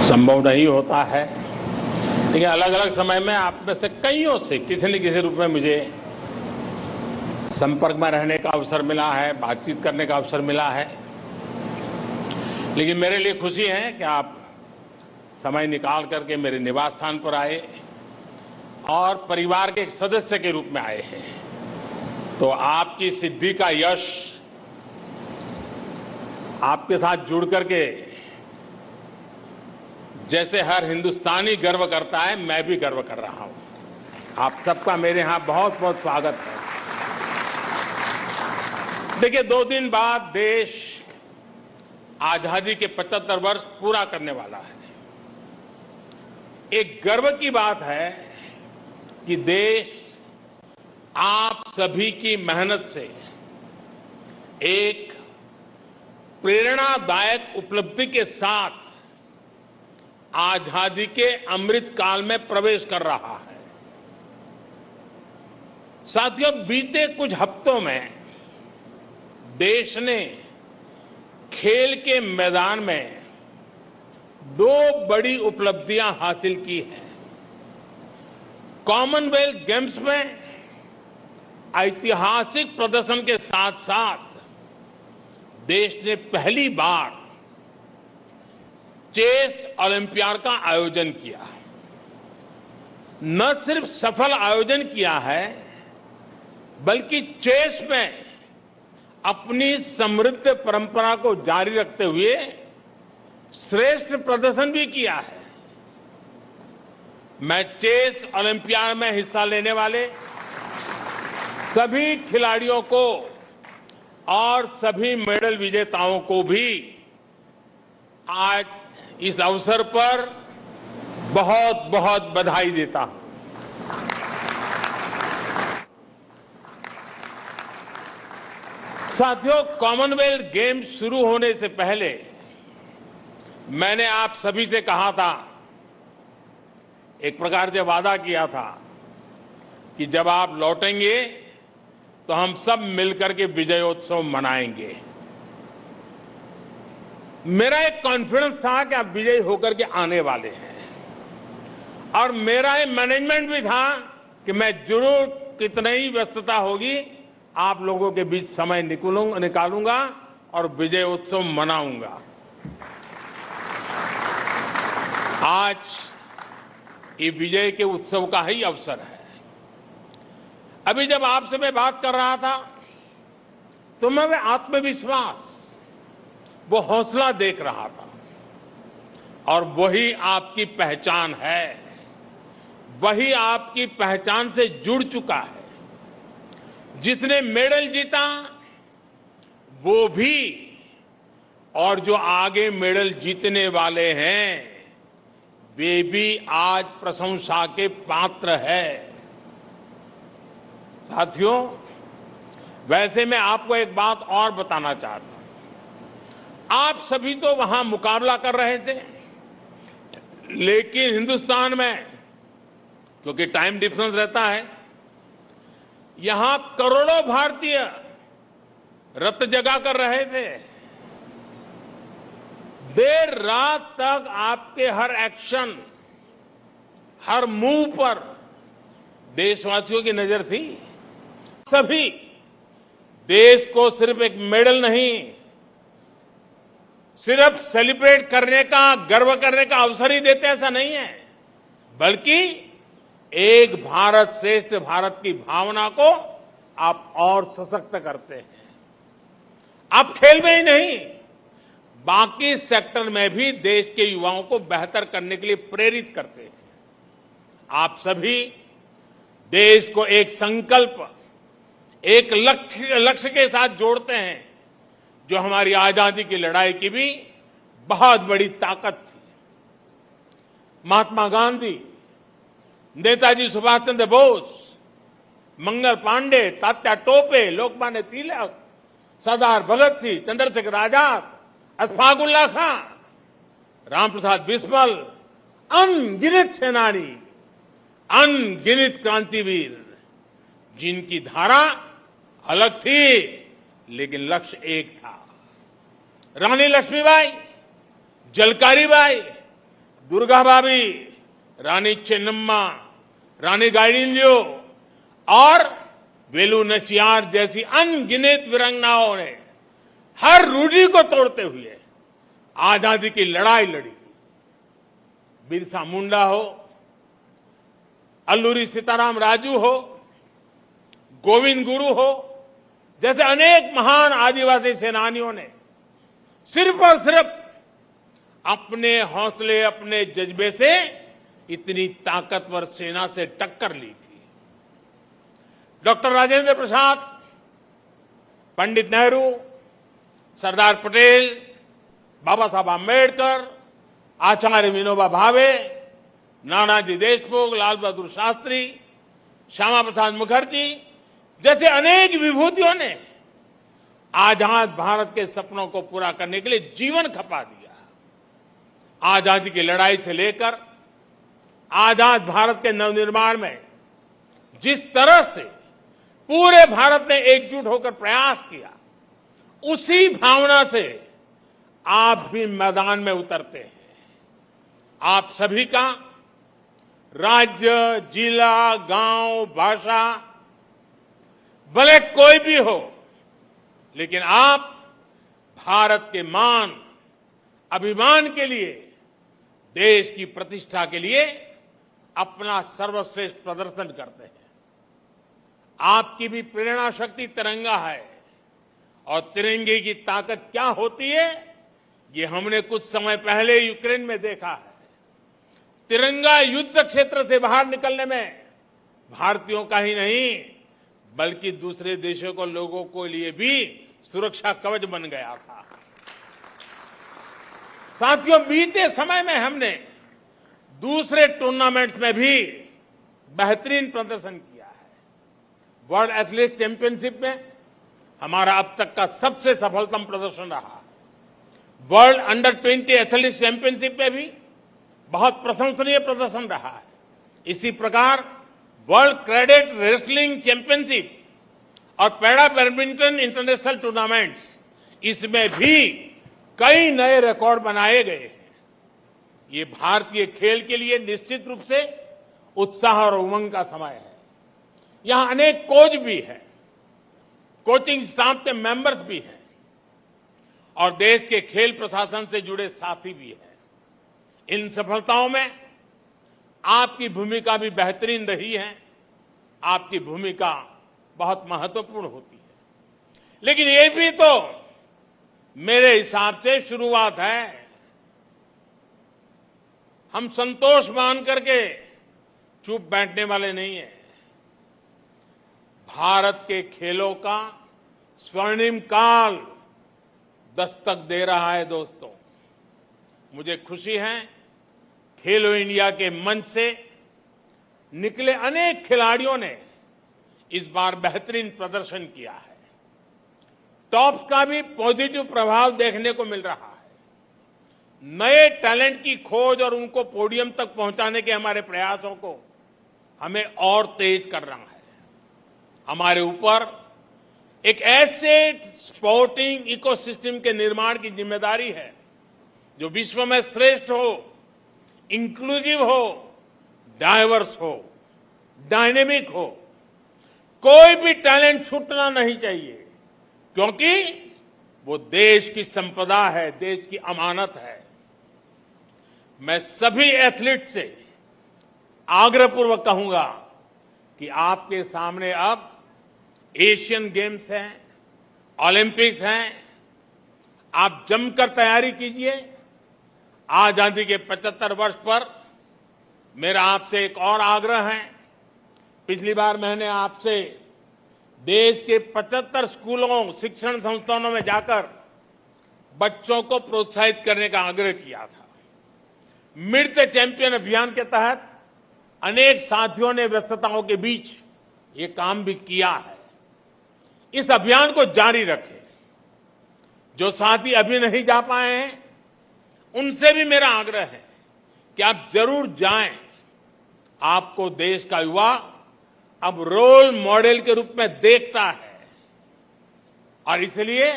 संभव नहीं होता है, लेकिन अलग अलग समय में आप में से कईयों से किसी न किसी रूप में मुझे संपर्क में रहने का अवसर मिला है, बातचीत करने का अवसर मिला है। लेकिन मेरे लिए खुशी है कि आप समय निकाल करके मेरे निवास स्थान पर आए और परिवार के एक सदस्य के रूप में आए हैं। तो आपकी सिद्धि का यश आपके साथ जुड़ करके जैसे हर हिंदुस्तानी गर्व करता है, मैं भी गर्व कर रहा हूं। आप सबका मेरे यहां बहुत बहुत स्वागत है। देखिए, 2 दिन बाद देश आजादी के 75 वर्ष पूरा करने वाला है। एक गर्व की बात है कि देश आप सभी की मेहनत से एक प्रेरणादायक उपलब्धि के साथ आजादी के अमृत काल में प्रवेश कर रहा है। साथियों, बीते कुछ हफ्तों में देश ने खेल के मैदान में 2 बड़ी उपलब्धियां हासिल की हैं। कॉमनवेल्थ गेम्स में ऐतिहासिक प्रदर्शन के साथ साथ देश ने पहली बार चेस ओलंपियाड का आयोजन किया। न सिर्फ सफल आयोजन किया है, बल्कि चेस में अपनी समृद्ध परंपरा को जारी रखते हुए श्रेष्ठ प्रदर्शन भी किया है। मैं चेस ओलंपियाड में हिस्सा लेने वाले सभी खिलाड़ियों को और सभी मेडल विजेताओं को भी आज इस अवसर पर बहुत बहुत बधाई देता हूं। साथियों, कॉमनवेल्थ गेम्स शुरू होने से पहले मैंने आप सभी से कहा था, एक प्रकार से वादा किया था कि जब आप लौटेंगे तो हम सब मिलकर के विजयोत्सव मनाएंगे। मेरा एक कॉन्फिडेंस था कि आप विजयी होकर के आने वाले हैं, और मेरा एक मैनेजमेंट भी था कि मैं जरूर कितनी ही व्यस्तता होगी, आप लोगों के बीच समय निकालूंगा और विजयोत्सव मनाऊंगा। आज ये विजय के उत्सव का ही अवसर है। अभी जब आपसे मैं बात कर रहा था तो मैं आत्मविश्वास, वो हौसला देख रहा था, और वही आपकी पहचान है, वही आपकी पहचान से जुड़ चुका है। जिसने मेडल जीता वो भी, और जो आगे मेडल जीतने वाले हैं वे भी आज प्रशंसा के पात्र है। साथियों, वैसे मैं आपको एक बात और बताना चाहता हूं। आप सभी तो वहां मुकाबला कर रहे थे, लेकिन हिंदुस्तान में क्योंकि टाइम डिफरेंस रहता है, यहां करोड़ों भारतीय रत जगा कर रहे थे। देर रात तक आपके हर एक्शन, हर मूव पर देशवासियों की नजर थी। सभी देश को सिर्फ एक मेडल नहीं, सिर्फ सेलिब्रेट करने का, गर्व करने का अवसर ही देते, ऐसा नहीं है, बल्कि एक भारत श्रेष्ठ भारत की भावना को आप और सशक्त करते हैं। आप खेल में ही नहीं, बाकी सेक्टर में भी देश के युवाओं को बेहतर करने के लिए प्रेरित करते हैं। आप सभी देश को एक संकल्प, एक लक्ष्य के साथ जोड़ते हैं, जो हमारी आजादी की लड़ाई की भी बहुत बड़ी ताकत थी। महात्मा गांधी, नेताजी सुभाष चंद्र बोस, मंगल पांडे, तात्या टोपे, लोकमान्य तिलक, सरदार भगत सिंह, चंद्रशेखर आजाद, अशफाक उल्लाह खां, रामप्रसाद बिस्मिल, अनगिनत सेनानी, अनगिनत क्रांतिवीर, जिनकी धारा अलग थी लेकिन लक्ष्य एक था। रानी लक्ष्मीबाई, झलकारी बाई, दुर्गाबाई, रानी चेन्नम्मा, रानी गाइडिंलियो और वेलु नचियार जैसी अनगिनत वीरांगनाओं ने हर रूढ़ी को तोड़ते हुए आजादी की लड़ाई लड़ी। बिरसा मुंडा हो, अल्लूरी सीताराम राजू हो, गोविंद गुरु हो, जैसे अनेक महान आदिवासी सेनानियों ने सिर्फ और सिर्फ अपने हौसले, अपने जज्बे से इतनी ताकतवर सेना से टक्कर ली थी। डॉक्टर राजेंद्र प्रसाद, पंडित नेहरू, सरदार पटेल, बाबा साहब आंबेडकर, आचार्य विनोबा भावे, नानाजी देशमुख, लाल बहादुर शास्त्री, श्यामा प्रसाद मुखर्जी जैसे अनेक विभूतियों ने आजाद भारत के सपनों को पूरा करने के लिए जीवन खपा दिया। आजादी की लड़ाई से लेकर आजाद भारत के नवनिर्माण में जिस तरह से पूरे भारत ने एकजुट होकर प्रयास किया, उसी भावना से आप भी मैदान में उतरते हैं। आप सभी का राज्य, जिला, गांव, भाषा भले कोई भी हो, लेकिन आप भारत के मान, अभिमान के लिए, देश की प्रतिष्ठा के लिए अपना सर्वश्रेष्ठ प्रदर्शन करते हैं। आपकी भी प्रेरणा शक्ति तिरंगा है और तिरंगे की ताकत क्या होती है, ये हमने कुछ समय पहले यूक्रेन में देखा है। तिरंगा युद्ध क्षेत्र से बाहर निकलने में भारतीयों का ही नहीं, बल्कि दूसरे देशों को, लोगों को लिए भी सुरक्षा कवच बन गया था। साथियों, बीते समय में हमने दूसरे टूर्नामेंट्स में भी बेहतरीन प्रदर्शन किया है। वर्ल्ड एथलेटिक्स चैंपियनशिप में हमारा अब तक का सबसे सफलतम प्रदर्शन रहा। वर्ल्ड अंडर 20 एथलेटिक्स चैंपियनशिप में भी बहुत प्रशंसनीय प्रदर्शन रहा है। इसी प्रकार वर्ल्ड कैडेट रेसलिंग चैंपियनशिप और पैरा बैडमिंटन इंटरनेशनल टूर्नामेंट्स, इसमें भी कई नए रिकॉर्ड बनाए गए हैं। ये भारतीय खेल के लिए निश्चित रूप से उत्साह और उमंग का समय है। यहां अनेक कोच भी हैं, कोचिंग स्टाफ के मेंबर्स भी हैं और देश के खेल प्रशासन से जुड़े साथी भी हैं। इन सफलताओं में आपकी भूमिका भी बेहतरीन रही है। आपकी भूमिका बहुत महत्वपूर्ण होती है, लेकिन ये भी तो मेरे हिसाब से शुरुआत है। हम संतोष मान करके चुप बैठने वाले नहीं हैं। भारत के खेलों का स्वर्णिम काल दस्तक दे रहा है। दोस्तों, मुझे खुशी है, खेलो इंडिया के मंच से निकले अनेक खिलाड़ियों ने इस बार बेहतरीन प्रदर्शन किया है। टॉप्स का भी पॉजिटिव प्रभाव देखने को मिल रहा है। नए टैलेंट की खोज और उनको पोडियम तक पहुंचाने के हमारे प्रयासों को हमें और तेज करना है। हमारे ऊपर एक ऐसे स्पोर्टिंग इकोसिस्टम के निर्माण की जिम्मेदारी है जो विश्व में श्रेष्ठ हो, इंक्लूसिव हो, डाइवर्स हो, डायनेमिक हो। कोई भी टैलेंट छूटना नहीं चाहिए, क्योंकि वो देश की संपदा है, देश की अमानत है। मैं सभी एथलीट से आग्रहपूर्वक कहूंगा कि आपके सामने अब एशियन गेम्स हैं, ओलंपिक्स हैं। आप जमकर तैयारी कीजिए। आजादी के 75 वर्ष पर मेरा आपसे एक और आग्रह है। पिछली बार मैंने आपसे देश के 75 स्कूलों, शिक्षण संस्थानों में जाकर बच्चों को प्रोत्साहित करने का आग्रह किया था। मीट द चैंपियन अभियान के तहत अनेक साथियों ने व्यस्तताओं के बीच ये काम भी किया है। इस अभियान को जारी रखें। जो साथी अभी नहीं जा पाए हैं, उनसे भी मेरा आग्रह है कि आप जरूर जाएं। आपको देश का युवा अब रोल मॉडल के रूप में देखता है और इसलिए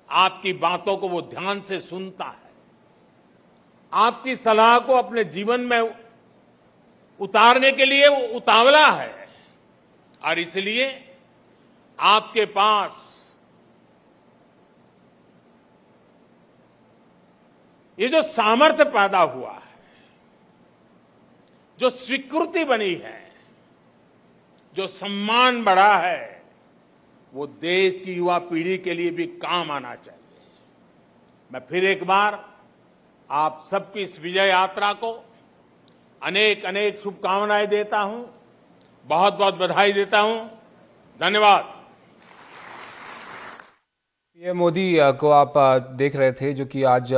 आपकी बातों को वो ध्यान से सुनता है। आपकी सलाह को अपने जीवन में उतारने के लिए वो उतावला है और इसलिए आपके पास ये जो सामर्थ्य पैदा हुआ है, जो स्वीकृति बनी है, जो सम्मान बढ़ा है, वो देश की युवा पीढ़ी के लिए भी काम आना चाहिए। मैं फिर एक बार आप सबकी इस विजय यात्रा को अनेक अनेक शुभकामनाएं देता हूं, बहुत बहुत बधाई देता हूं। धन्यवाद। पीएम मोदी को आप देख रहे थे, जो कि आज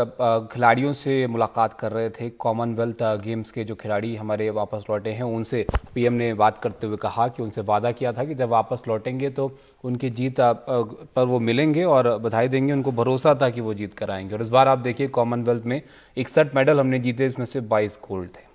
खिलाड़ियों से मुलाकात कर रहे थे। कॉमनवेल्थ गेम्स के जो खिलाड़ी हमारे वापस लौटे हैं, उनसे पीएम ने बात करते हुए कहा कि उनसे वादा किया था कि जब वापस लौटेंगे तो उनकी जीत पर वो मिलेंगे और बधाई देंगे। उनको भरोसा था कि वो जीत कर आएंगे। और इस बार आप देखिए, कॉमनवेल्थ में 61 मेडल हमने जीते, इसमें से 22 गोल्ड थे।